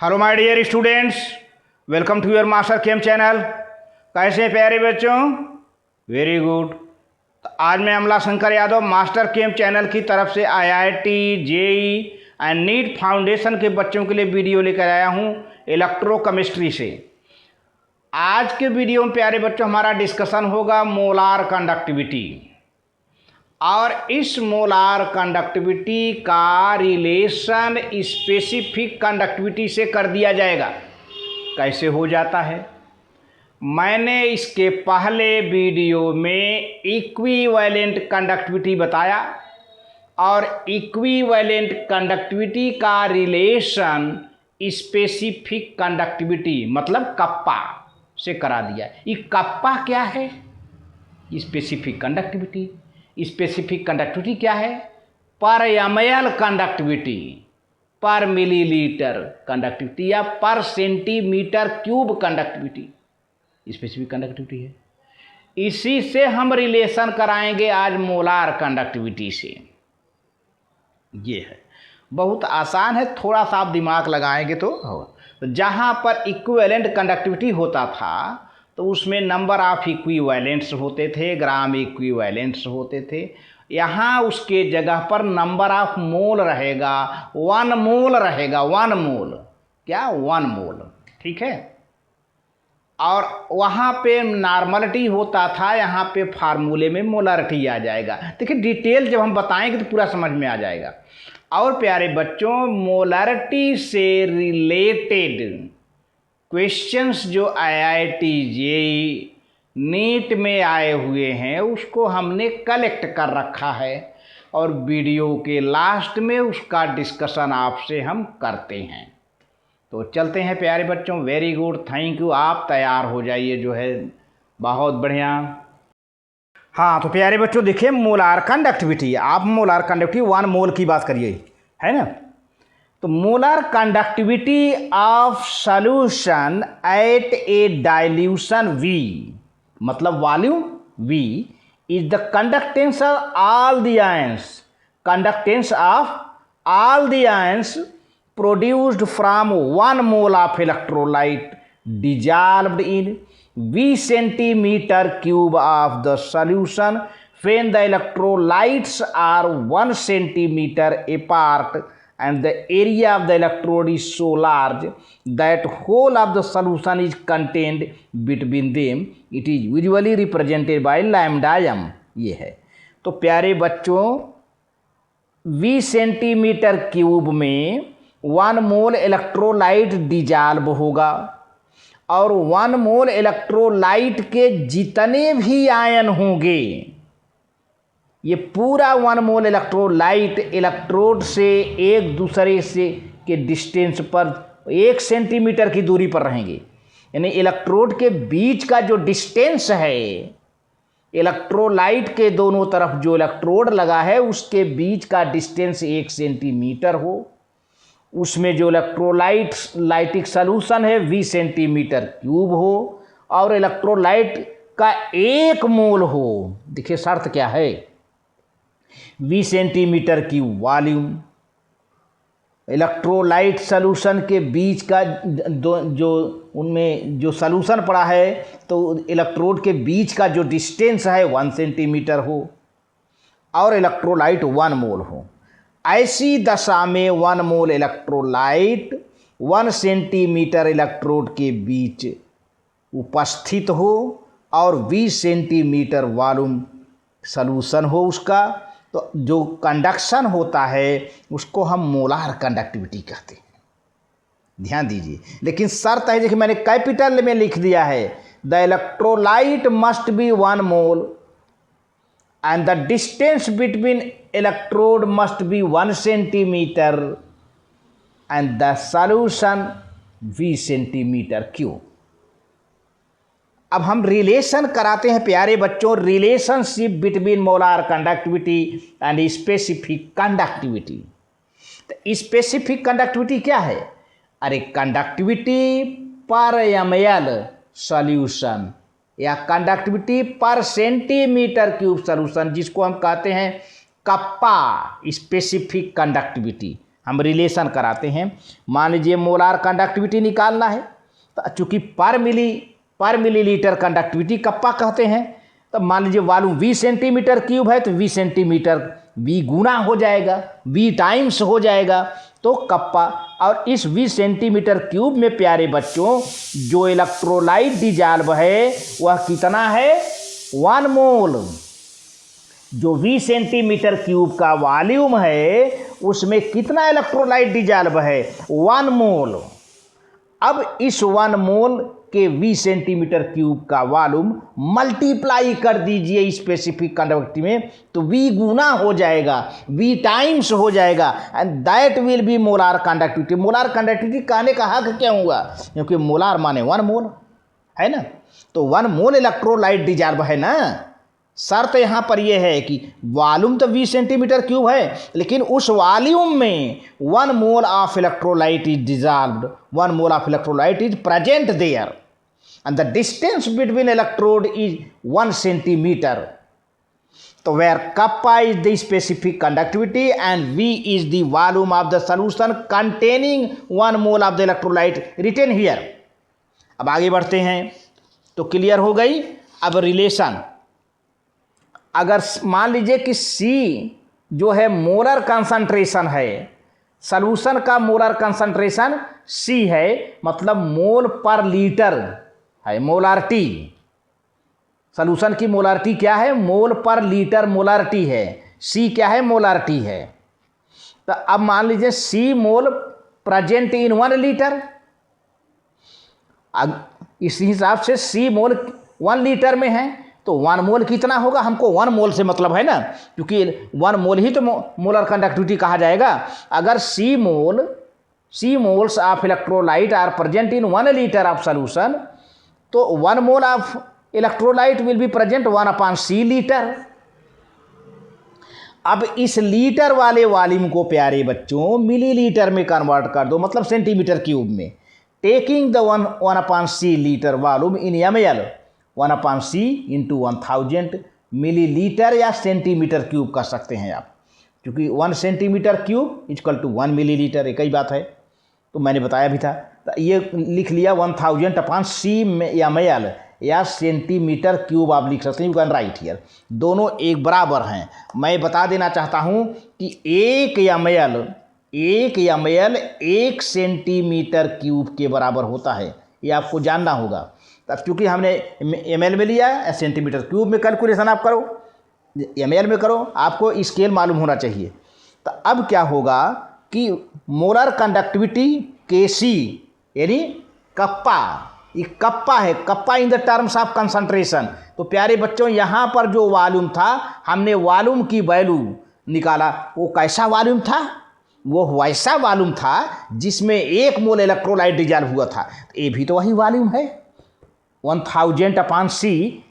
Hello my dear students, welcome to your master chem channel. कैसे हैं प्यारे बच्चों? Very good. तो आज मैं Amla Shankar Yadav master chem channel की तरफ से IIT, JEE and NEET foundation के बच्चों के लिए वीडियो लेकर आया हूं इलेक्ट्रोकेमिस्ट्री से। आज के वीडियो में प्यारे बच्चों हमारा डिस्कशन होगा मोलार कंडक्टिविटी, और इस मोलार कंडक्टिविटी का रिलेशन स्पेसिफिक कंडक्टिविटी से कर दिया जाएगा। कैसे हो जाता है? मैंने इसके पहले वीडियो में इक्विवेलेंट कंडक्टिविटी बताया, और इक्विवेलेंट कंडक्टिविटी का रिलेशन स्पेसिफिक कंडक्टिविटी मतलब कप्पा से करा दिया। ये कप्पा क्या है? Specific conductivity. स्पेसिफिक कंडक्टिविटी क्या है? पर ml कंडक्टिविटी, पर मिलीलीटर कंडक्टिविटी या पर centimetre cube conductivity specific conductivity है। इसी से हम रिलेशन कराएंगे आज मोलार कंडक्टिविटी से। ये है, बहुत आसान है, थोड़ा सा आप दिमाग लगाएंगे तो होगा। जहाँ पर इक्विवेलेंट कंडक्टिविटी होता था तो उसमें नंबर ऑफ इक्विवेलेंट्स होते थे, ग्राम इक्विवेलेंट्स होते थे। यहाँ उसके जगह पर नंबर ऑफ मोल रहेगा, 1 मोल रहेगा। 1 मोल क्या? 1 मोल, ठीक है। और वहाँ पे नॉर्मलिटी होता था, यहाँ पे फार्मूले में मोलारिटी आ जाएगा। देखिए डिटेल जब हम बताएंगे तो पूरा समझ में आ जाएगा। और प्यारे बच्चों, मोलारिटी से रिलेटेड क्वेश्चंस जो आईआईटी, जेई, नीट में आए हुए हैं उसको हमने कलेक्ट कर रखा है, और वीडियो के लास्ट में उसका डिस्कशन आपसे हम करते हैं। तो चलते हैं प्यारे बच्चों। Very good, thank you. आप तैयार हो जाइए, जो है बहुत बढ़िया। हाँ तो प्यारे बच्चों देखिए, मोलार कंडक्टिविटी, आप मोलार कंडक्टिविटी 1 मोल की बात करिए, है ना। तो molar conductivity of solution at A dilution V मतलब volume V is the conductance of all the ions, conductance of all the ions produced from 1 mole of electrolyte dissolved in V centimeter cube of the solution when the electrolytes are 1 centimeter apart and the area of the electrode is so large that whole of the solution is contained between them. It is usually represented by lambda m. ये है। तो प्यारे बच्चों, V centimetre cube में 1 मोल electrolyte dissolve होगा, और 1 मोल electrolyte के जितने भी आयन होंगे, ये पूरा 1 मोल इलेक्ट्रोलाइट इलेक्ट्रोड से एक दूसरे से के डिस्टेंस पर 1 सेंटीमीटर की दूरी पर रहेंगे। यानी इलेक्ट्रोड के बीच का जो डिस्टेंस है, इलेक्ट्रोलाइट के दोनों तरफ जो इलेक्ट्रोड लगा है उसके बीच का डिस्टेंस 1 सेंटीमीटर हो। उसमें जो इलेक्ट्रोलाइटिक सॉल्यूशन है 20 सेंटीमीटर क्यूब हो, और इलेक्ट्रोलाइट का 1 मोल हो। देखिए शर्त क्या है? 20 centimetre cube volume, electrolyte solution के बीच का जो उनमें जो सॉल्यूशन पड़ा है, तो इलेक्ट्रोड के बीच का जो डिस्टेंस है 1 सेंटीमीटर हो, और इलेक्ट्रोलाइट 1 मोल हो। ऐसी दशा में 1 मोल इलेक्ट्रोलाइट 1 सेंटीमीटर इलेक्ट्रोड के बीच उपस्थित हो, और 20 सेंटीमीटर वॉल्यूम सॉल्यूशन हो उसका, तो जो कंडक्शन होता है उसको हम मोलार कंडक्टिविटी कहते हैं। ध्यान दीजिए, लेकिन शर्त है कि मैंने कैपिटल में लिख दिया है, the electrolyte must be 1 mole and the distance between electrode must be 1 centimeter and the solution V centimetre cube. अब हम रिलेशन कराते हैं प्यारे बच्चों, relationship between molar conductivity and specific conductivity. तो स्पेसिफिक कंडक्टिविटी क्या है? अरे कंडक्टिविटी पर ml सॉल्यूशन या कंडक्टिविटी पर सेंटीमीटर क्यूब सॉल्यूशन, जिसको हम कहते हैं कप्पा, स्पेसिफिक कंडक्टिविटी। हम रिलेशन कराते हैं। मान लीजिए मोलार कंडक्टिविटी निकालना है, तो चूँकि पर मिलीलीटर कंडक्टिविटी कप्पा कहते हैं, तो मान लीजिए वॉल्यूम 20 सेंटीमीटर क्यूब है तो 20 सेंटीमीटर V गुना हो जाएगा, V टाइम्स हो जाएगा तो कप्पा। और इस 20 सेंटीमीटर क्यूब में प्यारे बच्चों जो इलेक्ट्रोलाइट डिजॉल्व है वह कितना है, 1 मोल। जो 20 सेंटीमीटर क्यूब का वॉल्यूम है उसमें कितना इलेक्ट्रोलाइट डिजॉल्व है, 1 मोल। अब इस 1 मोल के 20 सेंटीमीटर क्यूब का वॉल्यूम मल्टीप्लाई कर दीजिए स्पेसिफिक कंडक्टिविटी में, तो V गुना हो जाएगा, V टाइम्स हो जाएगा, and that will be molar conductivity. Molar conductivity कहने का हक क्या हुआ, क्योंकि मोलार माने 1 मोल है ना, तो 1 मोल इलेक्ट्रोलाइट डिजॉल्व है ना। शर्त यहाँ पर यह है कि वॉल्यूम तो 20 सेंटीमीटर क्यूब है, लेकिन उस वॉल्यूम में 1 mole of electrolyte is dissolved, 1 mole of electrolyte is present there, and the distance between electrode is 1 centimeter. So where kappa is the specific conductivity and V is the volume of the solution containing 1 mole of the electrolyte written here. अब आगे बढ़ते हैं तो clear हो गई। अब relation, अगर मान लीजिए कि C जो है मोलर कंसंट्रेशन है, सॉल्यूशन का मोलर कंसंट्रेशन C है, मतलब मोल पर लीटर है, मोलारिटी। सॉल्यूशन की मोलारिटी क्या है, मोल पर लीटर मोलारिटी है। C क्या है, मोलारिटी है। तो अब मान लीजिए C mole present in 1 litre. अब इस हिसाब से C मोल 1 लीटर में है तो 1 मोल कितना होगा, हमको 1 मोल से मतलब है ना, क्योंकि 1 मोल ही तो मोलर कंडक्टिविटी कहा जाएगा। अगर C moles of electrolyte are present in 1 litre of solution, तो 1 mole of electrolyte will be present 1/C litre. अब इस लीटर वाले वॉल्यूम को प्यारे बच्चों मिलीलीटर में कन्वर्ट कर दो, मतलब सेंटीमीटर क्यूब में। Taking the 1/C litre volume in ml, 1/C into 1000 millilitre या सेंटीमीटर क्यूब कर सकते हैं आप, क्योंकि 1 centimetre cube equal to 1 millilitre, एक ही बात है, तो मैंने बताया भी था। तो ये लिख लिया 1000/C ml या सेंटीमीटर क्यूब आप लिख सकते हैं, यू कैन राइट हियर। दोनों एक बराबर हैं। मैं बता देना चाहता हूँ कि 1 ml 1 सेंटीमीटर क्यूब के बराबर होता है, ये आपको जानना होगा। तब चूँकि हमने ml में लिया है, सेंटीमीटर क्यूब में कैलकुलेशन आप करो, ml में करो, आपको स्केल मालूम होना चाहिए। तो अब क्या होगा कि मोलर कंडक्टिविटी Kc यानी कप्पा, ये कप्पा है, kappa in the terms of concentration. तो प्यारे बच्चों यहाँ पर जो वॉल्यूम था, हमने वॉल्यूम की वैल्यू निकाला, वो कैसा वॉल्यूम था, वो वैसा वॉल्यूम था जिसमें 1 मोल इलेक्ट्रोलाइट डिजॉल्व हुआ था। ये भी तो वही वॉल्यूम है, 1000/C,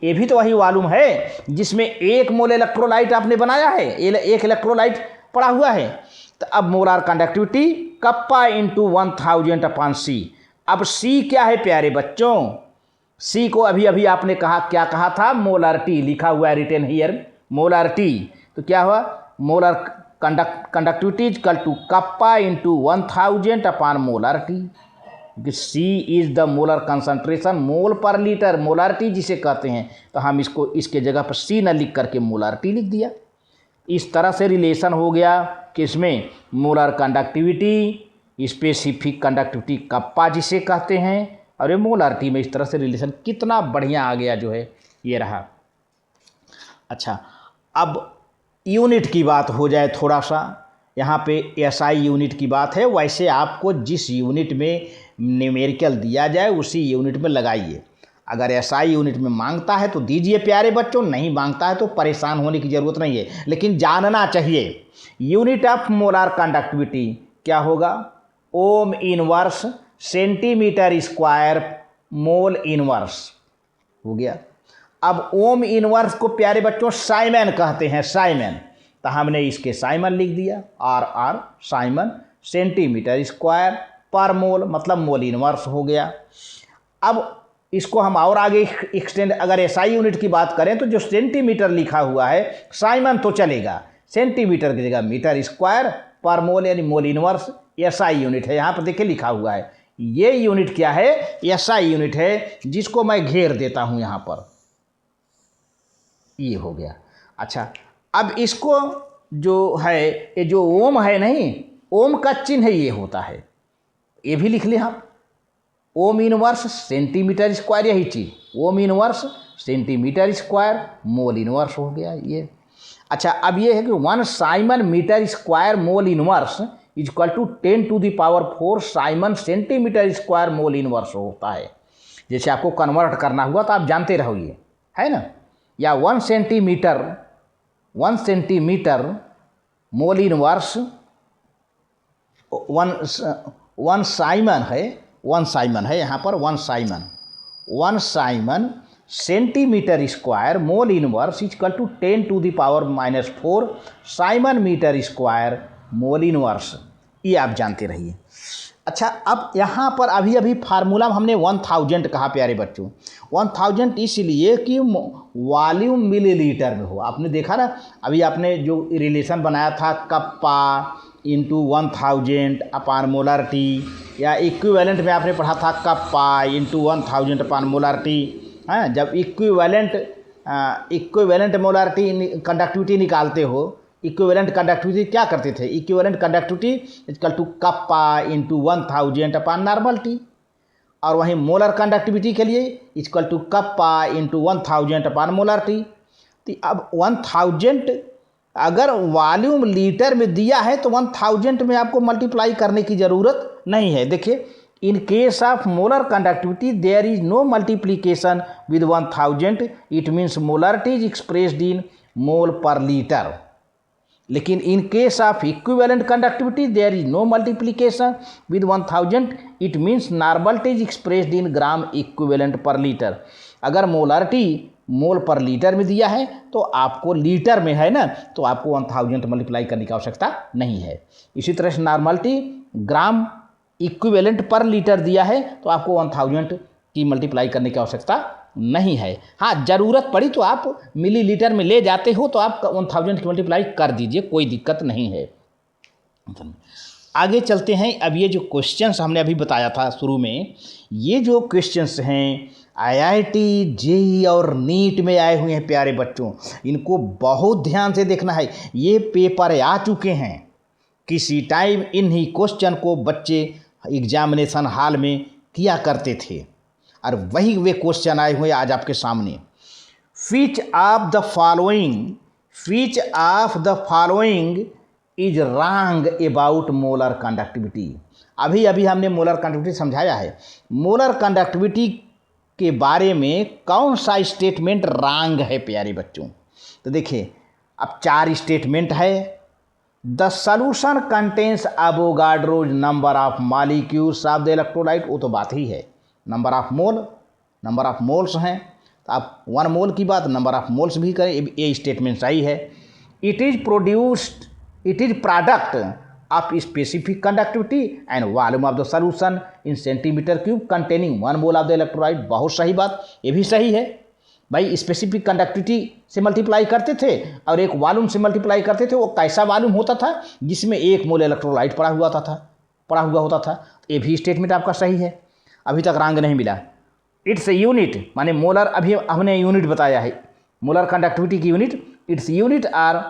ये भी तो वही वॉल्यूम है जिसमें 1 मोल इलेक्ट्रोलाइट आपने बनाया है, 1 इलेक्ट्रोलाइट पड़ा हुआ है। तो अब molar conductivity kappa into 1000/C। अब C क्या है प्यारे बच्चों, C को अभी अभी आपने कहा, क्या कहा था, मोलारिटी लिखा हुआ है, रिटेन हियर मोलारिटी। तो क्या हुआ, molar conductivity equal to kappa into 1000/मोलारिटी। C is the molar concentration, mole per litre, molarity जिसे कहते हैं। तो हम इसको इसके जगह पर C न लिख करके मोलारिटी लिख दिया। इस तरह से रिलेशन हो गया किसमें, molar conductivity, specific conductivity kappa जिसे कहते हैं, और ये मोलारिटी में इस तरह से रिलेशन कितना बढ़िया आ गया जो है, ये रहा। अच्छा, अब यूनिट की बात हो जाए थोड़ा सा, यहाँ पे SI यूनिट की बात है। वैसे आपको जिस यूनिट में न्यूमेरिकल दिया जाए उसी यूनिट में लगाइए। अगर SI यूनिट में मांगता है तो दीजिए प्यारे बच्चों, नहीं मांगता है तो परेशान होने की ज़रूरत नहीं है, लेकिन जानना चाहिए। यूनिट ऑफ मोलार कंडक्टिविटी क्या होगा, ओम inverse centimetre square mole inverse हो गया। अब ओम इनवर्स को प्यारे बच्चों साइमन कहते हैं, साइमन। तो हमने इसके साइमन लिख दिया, RR साइमन सेंटीमीटर स्क्वायर पर मोल, मतलब मोल इनवर्स हो गया। अब इसको हम और आगे एक्सटेंड, अगर SI यूनिट की बात करें तो जो सेंटीमीटर लिखा हुआ है साइमन तो चलेगा, सेंटीमीटर की जगह मीटर स्क्वायर पर मोल यानी मोल इनवर्स एसआई यूनिट है। यहाँ पर देखिए लिखा हुआ है, ये यूनिट क्या है, एसआई यूनिट है, जिसको मैं घेर देता हूँ यहाँ पर, ये हो गया। अच्छा, अब इसको जो है, ये जो ओम है नहीं, ओम का चिन्ह ये होता है, ये भी लिख लें हम, ओम इनवर्स सेंटीमीटर स्क्वायर, यही चीज़, ohm inverse centimetre square mole inverse हो गया ये। अच्छा, अब ये है कि 1 siemens metre square mole inverse equal to 10⁴ siemens centimetre square mole inverse होता है। जैसे आपको कन्वर्ट करना हुआ तो आप जानते रहोगे, है ना, या 1 सेंटीमीटर मोल इनवर्स 1 साइमन है, 1 साइमन है यहाँ पर, 1 siemens centimetre square mole inverse equal to 10⁻⁻⁴ siemens metre square mole inverse, ये आप जानते रहिए। अच्छा, अब यहाँ पर अभी अभी फार्मूला हमने 1000 कहा प्यारे बच्चों, 1000 इसलिए कि वॉल्यूम मिलीलीटर में हो। आपने देखा ना, अभी आपने जो रिलेशन बनाया था kappa into 1000 upon molar T, या इक्विवेलेंट में आपने पढ़ा था kappa into 1000 upon molar T. हाँ, जब इक्विवेलेंट मोलरिटी कंडक्टिविटी निकालते हो, इक्विवेलेंट कंडक्टिविटी क्या करते थे, equivalent conductivity equal to kappa into 1000 upon normality, और वहीं मोलर कंडक्टिविटी के लिए equal to kappa into 1000 upon molarity. तो अब 1000 अगर वॉल्यूम लीटर में दिया है तो 1000 में आपको मल्टीप्लाई करने की ज़रूरत नहीं है। देखिए, in case of molar conductivity there is no multiplication with 1000, it means molarity is expressed in mole per litre. लेकिन in case of equivalent conductivity there is no multiplication with 1000, it means normality is expressed in gram equivalent per litre. अगर molarity mole per litre में दिया है तो आपको litre में है ना, तो आपको 1000 मल्टीप्लाई करने की आवश्यकता नहीं है। इसी तरह से नॉर्मलिटी ग्राम इक्विवेलेंट पर लीटर दिया है तो आपको 1000 की मल्टीप्लाई करने की आवश्यकता नहीं है। हाँ, ज़रूरत पड़ी तो आप मिलीलीटर में ले जाते हो तो आप 1000 की मल्टीप्लाई कर दीजिए, कोई दिक्कत नहीं है। आगे चलते हैं। अब ये जो क्वेश्चंस हमने अभी बताया था शुरू में, ये जो क्वेश्चंस हैं आईआईटी, जेईई और नीट में आए हुए हैं प्यारे बच्चों, इनको बहुत ध्यान से देखना है। ये पेपर आ चुके हैं, किसी टाइम इन्हीं क्वेश्चन को बच्चे एग्जामिनेशन हॉल में किया करते थे, और वही वे क्वेश्चन आए हुए आज आपके सामने। Which of the following is wrong about molar conductivity. अभी अभी हमने मोलर कंडक्टिविटी समझाया है, मोलर कंडक्टिविटी के बारे में कौन सा स्टेटमेंट रॉन्ग है प्यारे बच्चों। तो देखिए, अब 4 स्टेटमेंट है। The solution contains Avogadro's number of molecules of the electrolyte, वो तो बात ही है, नंबर ऑफ मोल्स हैं, तो आप 1 मोल की बात नंबर ऑफ मोल्स भी करें, ये स्टेटमेंट सही है। It is product of specific conductivity and volume of the solution in centimetre cube containing 1 mole of the electrolyte, बहुत सही बात, ये भी सही है भाई। स्पेसिफिक कंडक्टिविटी से मल्टीप्लाई करते थे और एक वॉल्यूम से मल्टीप्लाई करते थे। वो कैसा वॉल्यूम होता था, जिसमें 1 मोल इलेक्ट्रोलाइट पड़ा हुआ होता था। ये भी स्टेटमेंट आपका सही है, अभी तक रॉन्ग नहीं मिला। इट्स यूनिट माने मोलर, अभी हमने यूनिट बताया है, मोलर कंडक्टिविटी की unit, its unit are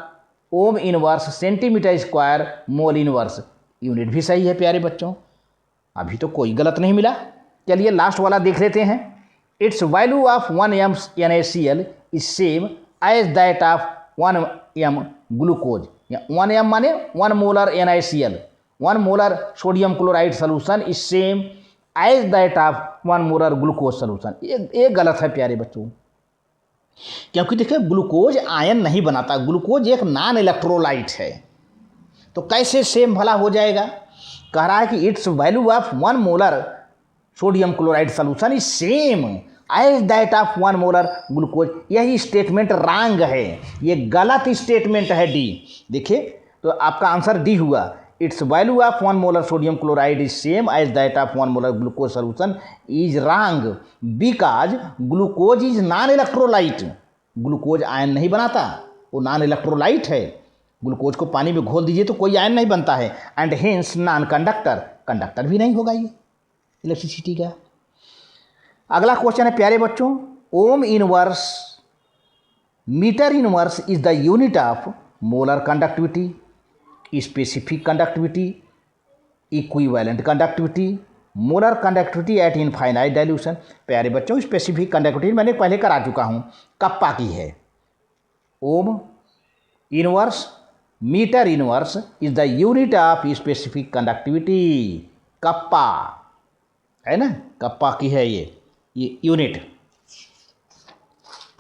ohm inverse centimetre square mole inverse, unit भी सही है प्यारे बच्चों, अभी तो कोई गलत नहीं मिला। चलिए लास्ट वाला देख लेते हैं। Its value of 1 m NaCl is same as that of 1 m glucose. 1 m माने 1 molar NaCl, 1 molar sodium chloride solution is same as that of 1 molar glucose solution. ये गलत है प्यारे बच्चों, क्योंकि देखिए ग्लूकोज आयन नहीं बनाता, ग्लूकोज एक नॉन इलेक्ट्रोलाइट है, तो कैसे सेम भला हो जाएगा। कह रहा है कि its value of 1 molar sodium chloride solution is same as that of 1 molar glucose. यही स्टेटमेंट रॉन्ग है, ये गलत स्टेटमेंट है डी। देखिए तो आपका आंसर डी हुआ। Its value of 1 molar sodium chloride is same as that of 1 molar glucose solution is wrong because glucose is non electrolyte. Glucose ion नहीं बनाता, वो नॉन इलेक्ट्रोलाइट है, ग्लूकोज को पानी में घोल दीजिए तो कोई आयन नहीं बनता है, and hence non conductor, conductor भी नहीं होगा ये इलेक्ट्रिसिटी का। अगला क्वेश्चन है प्यारे बच्चों, ohm inverse metre inverse is the unit of molar conductivity, specific conductivity, equivalent conductivity, molar conductivity at infinite dilution. प्यारे बच्चों स्पेसिफिक कंडक्टिविटी मैंने पहले करा चुका हूँ, कप्पा की है। Ohm inverse metre inverse is the unit of specific conductivity, kappa है ना, कप्पा की है ये यूनिट।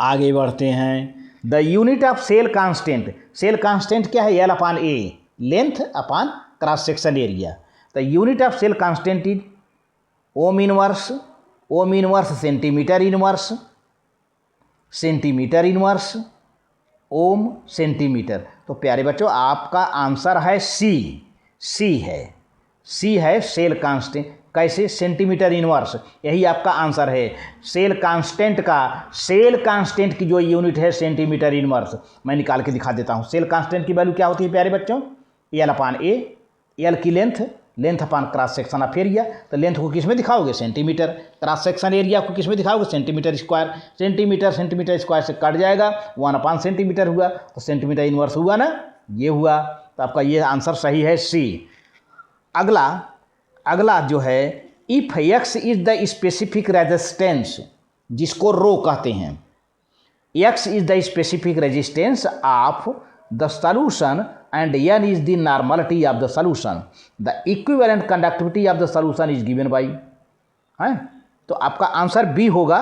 आगे बढ़ते हैं, the unit of cell constant, cell constant क्या है, L upon A, length upon cross section area. The unit of cell constant is ohm inverse, ohm inverse centimetre inverse, centimetre inverse, ohm centimetre. तो प्यारे बच्चों आपका answer है C है cell constant. कैसे, centimetre inverse, यही आपका आंसर है। सेल कांस्टेंट की जो यूनिट है सेंटीमीटर इनवर्स, मैं निकाल के दिखा देता हूँ। सेल कांस्टेंट की वैल्यू क्या होती है प्यारे बच्चों, एल अपान ए, एल की length upon cross section of area. तो लेंथ को किस में दिखाओगे, सेंटीमीटर, क्रॉस सेक्शन एरिया को किस में दिखाओगे, सेंटीमीटर स्क्वायर। सेंटीमीटर स्क्वायर से कट जाएगा, 1 अपान सेंटीमीटर हुआ, तो सेंटीमीटर इनवर्स हुआ ना, ये हुआ। तो आपका ये आंसर सही है सी। अगला जो है, if x is the specific resistance, जिसको रो कहते हैं, x is the specific resistance of the solution and n is the normality of the solution, the equivalent conductivity of the solution is given by, है तो आपका answer B होगा।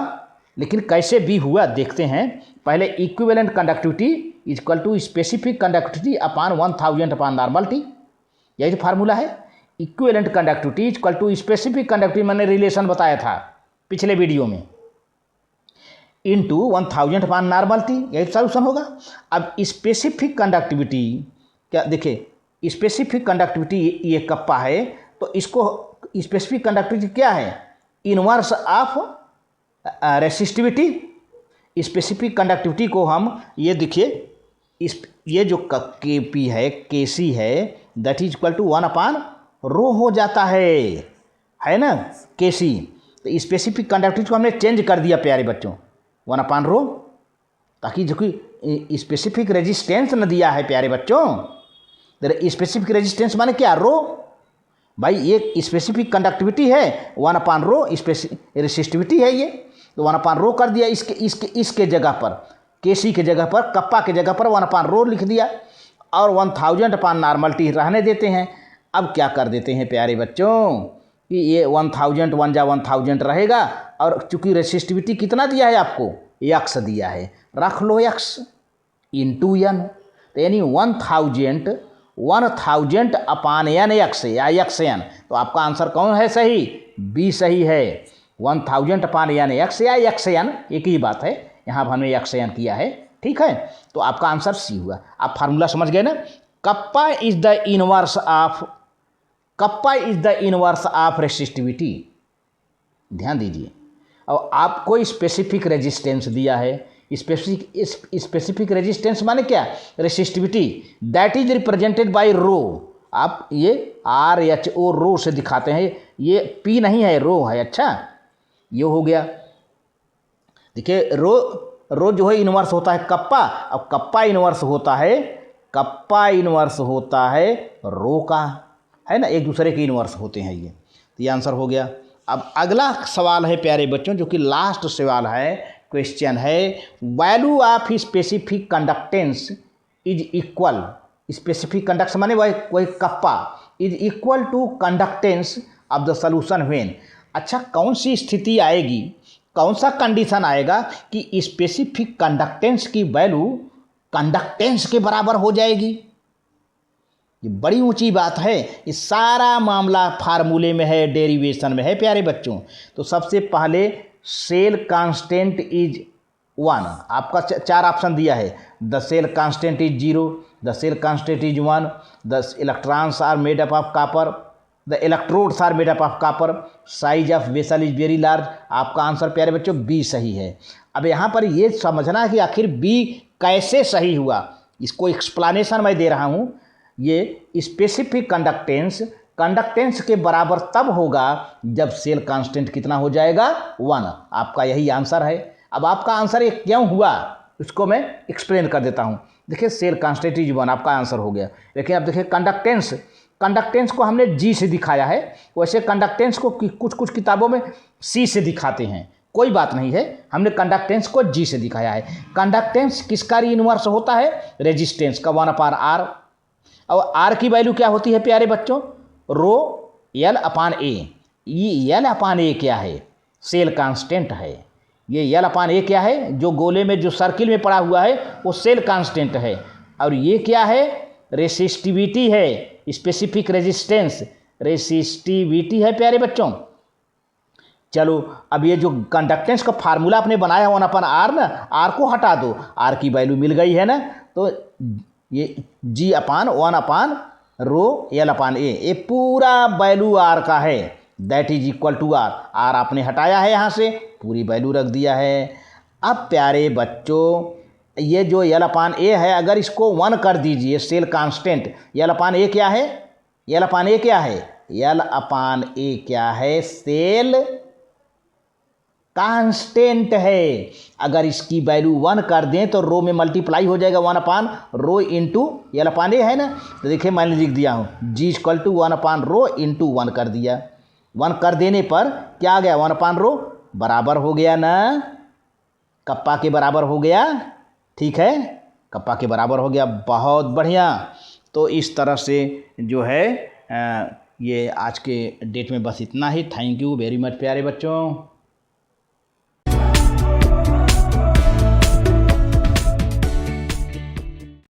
लेकिन कैसे B हुआ देखते हैं। पहले equivalent conductivity equal to specific conductivity upon 1000 upon normality, यही तो फार्मूला है। Equivalent conductivity equal to specific conductivity, मैंने रिलेशन बताया था पिछले वीडियो में, इंटू 1000 अपान नॉर्मलिटी, यही सॉल्यूशन होगा। अब स्पेसिफिक कंडक्टिविटी क्या, देखिए स्पेसिफिक कंडक्टिविटी ये कप्पा है, तो इसको स्पेसिफिक कंडक्टिविटी क्या है, inverse of resistivity. Specific conductivity को हम ये देखिए, ये जो के पी है, के सी है, दैट इज इक्वल टू 1 अपान रो हो जाता है ना, के सी। तो स्पेसिफिक कंडक्टिविटी को हमने चेंज कर दिया प्यारे बच्चों, 1 अपान रो, ताकि जो कि स्पेसिफिक रेजिस्टेंस न दिया है प्यारे बच्चों। स्पेसिफिक रेजिस्टेंस माने क्या, रो। भाई ये स्पेसिफिक कंडक्टिविटी है, 1 अपान रो रेसिस्टिविटी है ये, तो 1 अपान रो कर दिया इसके जगह पर, केसी के जगह पर, कप्पा के जगह पर 1 अपान रो लिख दिया, और 1000 अपान नॉर्मलिटी रहने देते हैं। अब क्या कर देते हैं प्यारे बच्चों कि ये 1000 1 जा 1000 रहेगा, और चूंकि रेसिस्टिविटी कितना दिया है आपको, एक्स दिया है, रख लो एक्स इंटू एन, तो यानी 1000 अपान एन एक्स या एक्स एन। तो आपका आंसर कौन है सही, बी सही है, 1000 अपान एन एक्स या एक्स एन, एक ही बात है, यहाँ पर हमने एक्स एन किया है, ठीक है। तो आपका आंसर सी हुआ। आप फार्मूला समझ गए ना, kappa is the inverse of resistivity. ध्यान दीजिए, और आपको स्पेसिफिक रेजिस्टेंस दिया है, स्पेसिफिक रेजिस्टेंस माने क्या, resistivity, that is represented by rho. आप ये RHO रो से दिखाते हैं, ये P नहीं है, रो है। अच्छा, ये हो गया। देखिए रो जो है इनवर्स होता है कप्पा, अब कप्पा इनवर्स होता है रो का, है ना, एक दूसरे के इनवर्स होते हैं ये। तो ये आंसर हो गया। अब अगला सवाल है प्यारे बच्चों, जो कि लास्ट सवाल है, क्वेश्चन है, value of specific conductance is equal, specific conductance माने वही kappa, is equal to conductance of the solution when. अच्छा, कौन सी स्थिति आएगी, कौन सा कंडीशन आएगा कि स्पेसिफिक कंडक्टेंस की वैल्यू कंडक्टेंस के बराबर हो जाएगी। ये बड़ी ऊंची बात है, ये सारा मामला फार्मूले में है, डेरिवेशन में है प्यारे बच्चों। तो सबसे पहले सेल कांस्टेंट इज 1, आपका 4 ऑप्शन दिया है, the cell constant is 0, the cell constant is 1, the electrons are made up of copper, the electrodes are made up of copper, size of vessel is very large. आपका answer प्यारे बच्चों B सही है। अब यहाँ पर ये समझना है कि आखिर बी कैसे सही हुआ, इसको एक्सप्लेनेशन मैं दे रहा हूँ। ये स्पेसिफिक कंडक्टेंस के बराबर तब होगा जब सेल कांस्टेंट कितना हो जाएगा 1। आपका यही आंसर है। अब आपका आंसर ये क्यों हुआ उसको मैं एक्सप्लेन कर देता हूँ। देखिए सेल कांस्टेंट इज 1 आपका आंसर हो गया। लेकिन अब देखिए कंडक्टेंस को हमने जी से दिखाया है, वैसे कंडक्टेंस को कुछ किताबों में सी से दिखाते हैं, कोई बात नहीं है, हमने कंडक्टेंस को जी से दिखाया है। कंडक्टेंस किसका इनवर्स होता है? रेजिस्टेंस का 1/r। और आर की वैल्यू क्या होती है प्यारे बच्चों? रो L/A। ये L/A क्या है? सेल कांस्टेंट है। ये L/A क्या है? जो गोले में जो सर्किल में पड़ा हुआ है वो सेल कांस्टेंट है। और ये क्या है? रेसिस्टिविटी है, स्पेसिफिक रेसिस्टिविटी है प्यारे बच्चों। चलो अब ये जो कंडक्टेंस का फार्मूला आपने बनाया 1/r ना, आर को हटा दो, आर की वैल्यू मिल गई है ना, तो ये G/1/ρ L/A ये पूरा वैल्यू आर का है, that is equal to R. R आपने हटाया है यहाँ से, पूरी वैल्यू रख दिया है। अब प्यारे बच्चों ये जो L/A है, अगर इसको 1 कर दीजिए, सेल कांस्टेंट L/A क्या है? L/A क्या है? L/A क्या है? सेल कांस्टेंट है। अगर इसकी वैल्यू 1 कर दें तो रो में मल्टीप्लाई हो जाएगा 1/ρ इंटू L/A है ना। तो देखिए मैंने लिख दिया हूँ G= 1/ρ इंटू 1 कर दिया। 1 कर देने पर क्या आ गया? 1/ρ बराबर हो गया ना, कप्पा के बराबर हो गया। ठीक है, कप्पा के बराबर हो गया। बहुत बढ़िया। तो इस तरह से जो है ये आज के डेट में बस इतना ही। थैंक यू वेरी मच प्यारे बच्चों।